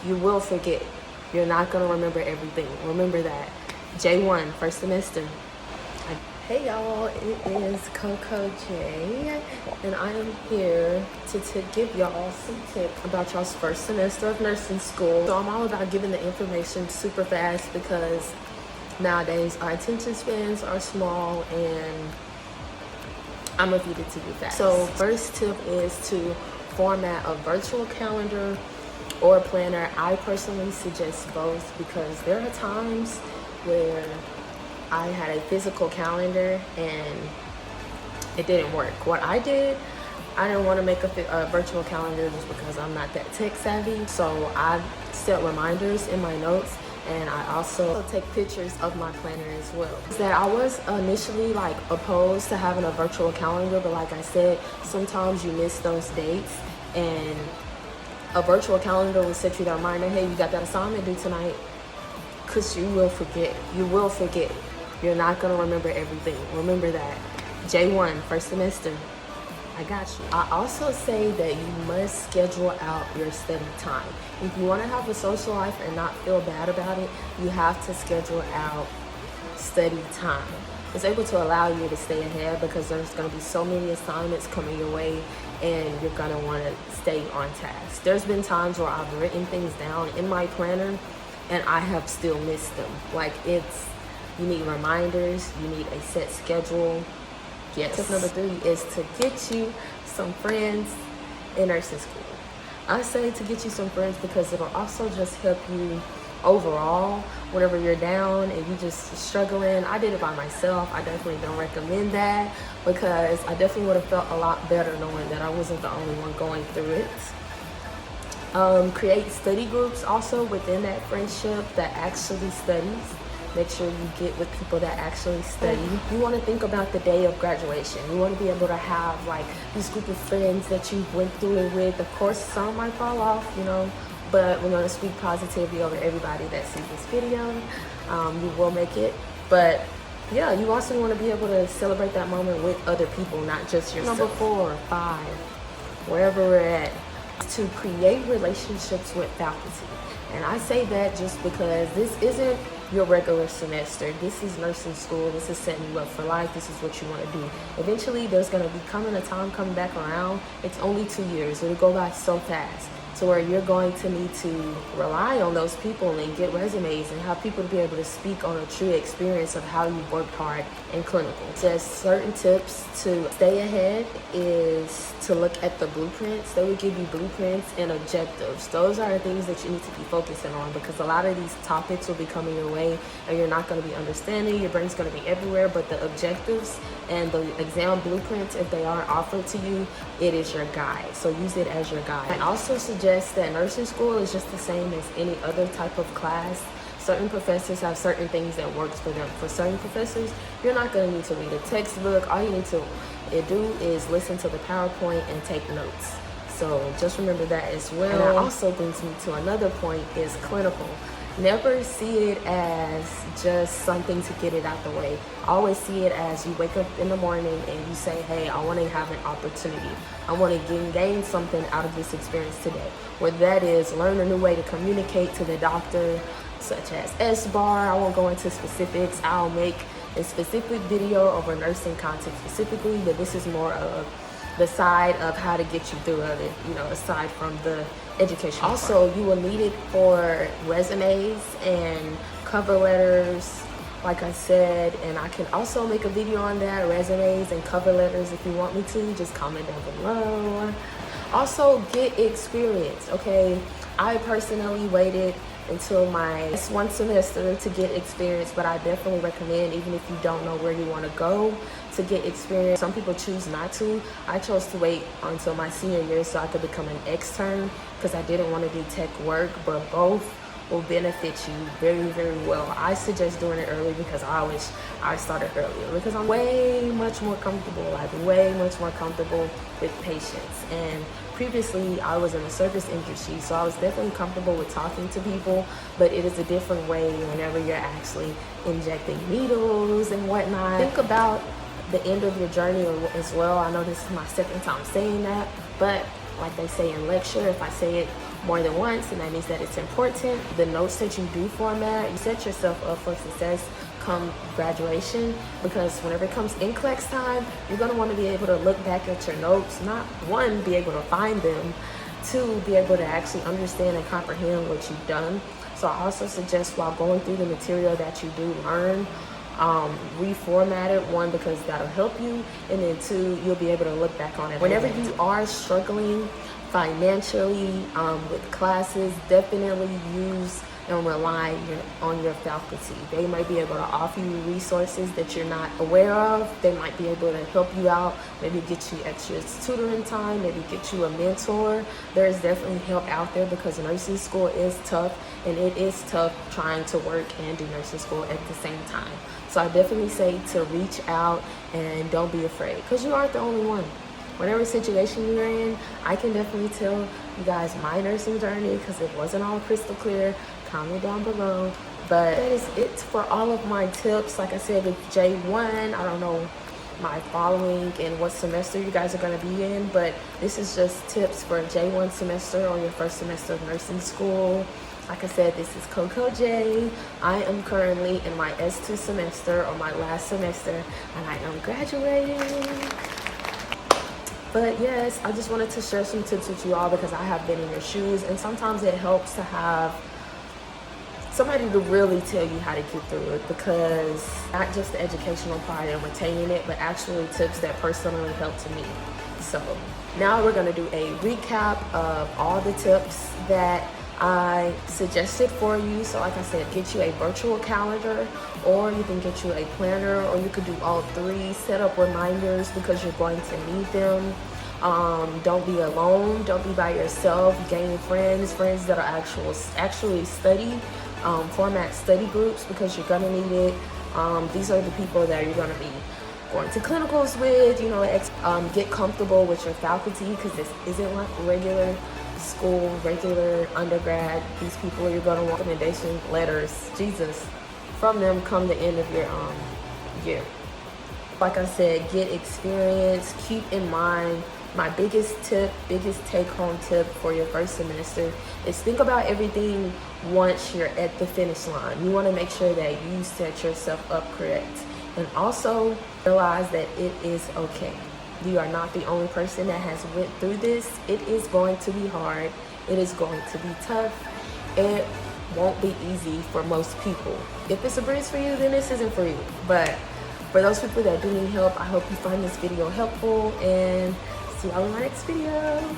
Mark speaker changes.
Speaker 1: You will forget. You're not going to remember everything. Remember that. J1, first semester. Hey y'all, it is Coco J, and I am here to give y'all some tips about y'all's first semester of nursing school. So I'm all about giving the information super fast because nowadays our attention spans are small and I'm gonna feed it to you fast. So first tip is to format a virtual calendar or planner. I personally suggest both because there are times where I had a physical calendar and it didn't work. What I did, I didn't want to make a virtual calendar just because I'm not that tech savvy. So I set reminders in my notes, and I also take pictures of my planner as well. That I was initially like opposed to having a virtual calendar, but like I said, sometimes you miss those dates, and a virtual calendar will set you that reminder, hey, you got that assignment due tonight, because you will forget. You will forget. You're not going to remember everything. Remember that. J1, first semester. I got you. I also say that you must schedule out your study time. If you want to have a social life and not feel bad about it, you have to schedule out study time. It's able to allow you to stay ahead because there's going to be so many assignments coming your way and you're going to want to stay on task. There's been times where I've written things down in my planner and I have still missed them. Like you need reminders, you need a set schedule. Yes. Tip number 3 is to get you some friends in nursing school. I say to get you some friends because it'll also just help you overall whenever you're down and you just struggling. I did it by myself. I definitely don't recommend that because I definitely would have felt a lot better knowing that I wasn't the only one going through it. Create study groups also within that friendship that actually studies. Make sure you get with people that actually study. You want to think about the day of graduation. You want to be able to have like this group of friends that you went through it with. Of course, some might fall off, but we're going to speak positivity over everybody that sees this video. You will make it. But yeah, you also want to be able to celebrate that moment with other people, not just yourself. Number 4 or 5, wherever we're at, to create relationships with faculty. And I say that just because this isn't your regular semester. This is nursing school. This is setting you up for life. This is what you want to do. Eventually, there's going to be a time coming back around. It's only 2 years. It'll go by so fast to where you're going to need to rely on those people and get resumes and have people to be able to speak on a true experience of how you worked hard in clinical. Just certain tips to stay ahead is to look at the blueprints. They will give you blueprints and objectives. Those are the things that you need to be focusing on because a lot of these topics will be coming your way and you're not going to be understanding. Your brain's going to be everywhere, but the objectives and the exam blueprints, if they aren't offered to you, it is your guide. So use it as your guide. I also suggest that nursing school is just the same as any other type of class. Certain professors have certain things that works for them. For certain professors, you're not going to need to read a textbook. All you need to do is listen to the PowerPoint and take notes. So just remember that as well. And that also brings me to another point is clinical. Never see it as just something to get it out the way. Always see it as you wake up in the morning and you say, hey, I want to have an opportunity. I want to gain something out of this experience today. Whether that is learn a new way to communicate to the doctor, such as SBAR. I won't go into specifics. I'll make a specific video over nursing content specifically, but this is more of the side of how to get you through it, aside from the education. Also, you will need it for resumes and cover letters, like I said, and I can also make a video on that, resumes and cover letters. If you want me to, just comment down below. Also, get experience, okay? I personally waited until my one semester to get experience, but I definitely recommend, even if you don't know where you want to go, to get experience. Some people choose not to. I chose to wait until my senior year so I could become an extern because I didn't want to do tech work, but both will benefit you very, very well. I suggest doing it early because I wish I started earlier because I'm way much more comfortable with patients. And previously I was in the service industry, so I was definitely comfortable with talking to people, but it is a different way whenever you're actually injecting needles and whatnot. Think about the end of your journey as well. I know this is my second time saying that, but like they say in lecture, if I say it more than once, and that means that it's important. The notes that you do format, you set yourself up for success come graduation, because whenever it comes NCLEX time, you're going to want to be able to look back at your notes, not one, be able to find them, two, be able to actually understand and comprehend what you've done. So I also suggest, while going through the material that you do learn, reformat it, one, because that'll help you, and then two, you'll be able to look back on it. Whenever you are struggling financially with classes, definitely use and rely on your faculty. They might be able to offer you resources that you're not aware of. They might be able to help you out, maybe get you extra tutoring time, maybe get you a mentor. There's definitely help out there, because nursing school is tough, and it is tough trying to work and do nursing school at the same time. So I definitely say to reach out and don't be afraid, because you aren't the only one. Whatever situation you're in, I can definitely tell you guys my nursing journey, because it wasn't all crystal clear. Comment down below. But that is it for all of my tips. Like I said, with J1, I don't know my following and what semester you guys are going to be in, but this is just tips for J1 semester or your first semester of nursing school. Like I said, this is Coco J. I am currently in my S2 semester, or my last semester, and I am graduating. But yes, I just wanted to share some tips with you all, because I have been in your shoes, and sometimes it helps to have somebody to really tell you how to get through it, because not just the educational part and retaining it, but actually tips that personally helped me. So now we're going to do a recap of all the tips that I suggested for you. So like I said, get you a virtual calendar, or you can get you a planner, or you could do all three. Set up reminders, because you're going to need them. Don't be alone. Don't be by yourself. Gain friends that are actually study. Format study groups, because you're gonna need it. These are the people that you're gonna be going to clinicals with. You know, get comfortable with your faculty, because this isn't like regular school, regular undergrad. These people you're gonna want recommendation letters, Jesus, from them come the end of your year. Like I said, get experience. Keep in mind, my biggest take-home tip for your first semester is think about everything once you're at the finish line. You want to make sure that you set yourself up correct. And also realize that it is okay. You are not the only person that has went through this. It is going to be hard. It is going to be tough. It won't be easy for most people. If it's a breeze for you, then this isn't for you. But for those people that do need help, I hope you find this video helpful, and see y'all in my next video.